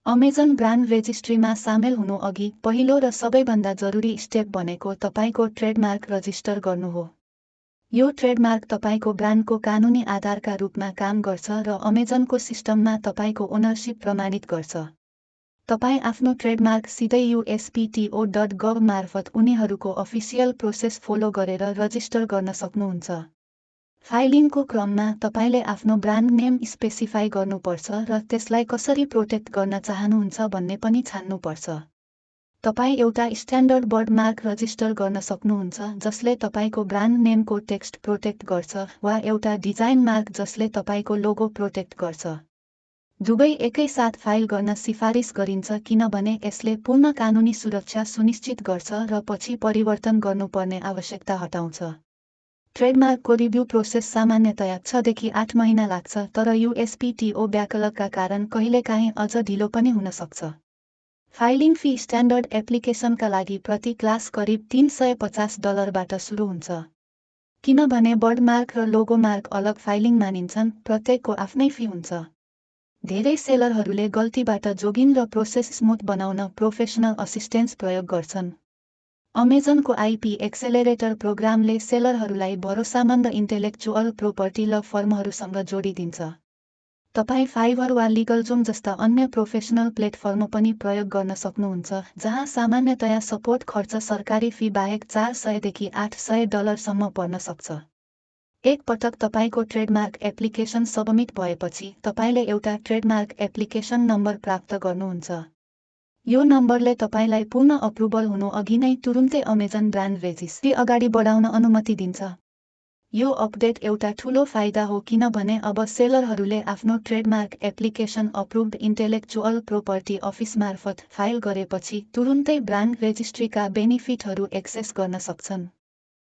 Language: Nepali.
अमेजन ब्रान्ड रेजिस्ट्रीमा सामेल हुनु अघि पहिलो र सबैभन्दा जरुरी स्टेप भनेको तपाईको ट्रेडमार्क रजिस्टर गर्नु हो। यो ट्रेडमार्क तपाईको ब्रान्डको कानुनी आधारका रूपमा काम गर्छ र अमेजनको सिस्टममा तपाईको ओनरशिप प्रमाणित गर्छ। तपाई आफ्नो ट्रेडमार्क सिधै USPTO.gov मार्फत उनीहरूको अफिसियल प्रोसेस फलो गरेर रजिस्टर गर्न सक्नुहुन्छ। फाइलिङको क्रममा तपाईले आफ्नो ब्रान्ड नेम स्पेसिफाई गर्नुपर्छ र त्यसलाई कसरी प्रोटेक्ट गर्न चाहनुहुन्छ भन्ने पनि छान्नुपर्छ। तपाई एउटा स्ट्यान्डर्ड वर्ड मार्क रजिस्टर गर्न सक्नुहुन्छ जसले तपाईको ब्रान्ड नेमको टेक्स्ट प्रोटेक्ट गर्छ वा एउटा डिजाइन मार्क जसले तपाईको लोगो प्रोटेक्ट गर्छ। दुवै एकैसाथ फाइल गर्न सिफारिस गरिन्छ किनभने यसले पूर्ण कानुनी सुरक्षा सुनिश्चित गर्छ र पछि परिवर्तन गर्नुपर्ने आवश्यकता हटाउँछ। ट्रेडमार्कको रिभ्यू प्रोसेस सामान्यतया 6 देखि 8 महिना लाग्छ तर USPTO ब्याकलगका कारण कहिलेकाहीँ अझ ढिलो पनि हुन सक्छ। फाइलिङ फी स्ट्यान्डर्ड एप्लिकेसनका लागि प्रति क्लास करिब $350बाट सुरु हुन्छ। किनभने वर्ड मार्क र लोगो मार्क अलग फाइलिङ मानिन्छन्, प्रत्येकको आफ्नै फी हुन्छ। धेरै सेलरहरूले गल्तीबाट जोगिन र प्रोसेस स्मुथ बनाउन प्रोफेसनल असिस्टेन्स प्रयोग गर्छन्। अमेजनको IP एक्सेलेरेटर प्रोग्रामले सेलरहरूलाई भरोसामन्द इन्टेलेक्चुअल प्रोपर्टी ल फर्महरूसँग जोडिदिन्छ। तपाई फाइबर वा लिगलजोम जस्ता अन्य प्रोफेसनल प्लेटफर्म पनि प्रयोग गर्न सक्नुहुन्छ जहाँ सामान्यतया सपोर्ट खर्च सरकारी फी बाहेक $400 देखि $800 सम्म पर्न सक्छ। एक पटक तपाईको ट्रेडमार्क एप्लिकेसन सबमिट भएपछि तपाईले एउटा ट्रेडमार्क एप्लिकेसन नम्बर प्राप्त गर्नुहुन्छ। यो नम्बरले तपाईलाई पूर्ण अप्रुभल हुनु अघि नै तुरुन्तै अमेजन ब्रान्ड रेजिस्ट्री अगाडि बढाउन अनुमति दिन्छ। यो अपडेट एउटा ठूलो फाइदा हो किनभने अब सेलरहरूले आफ्नो trademark application approved intellectual property office मार्फत फाइल गरेपछि तुरुन्तै ब्रान्ड रेजिस्ट्रीका बेनिफिटहरू एक्सेस गर्न सक्छन्।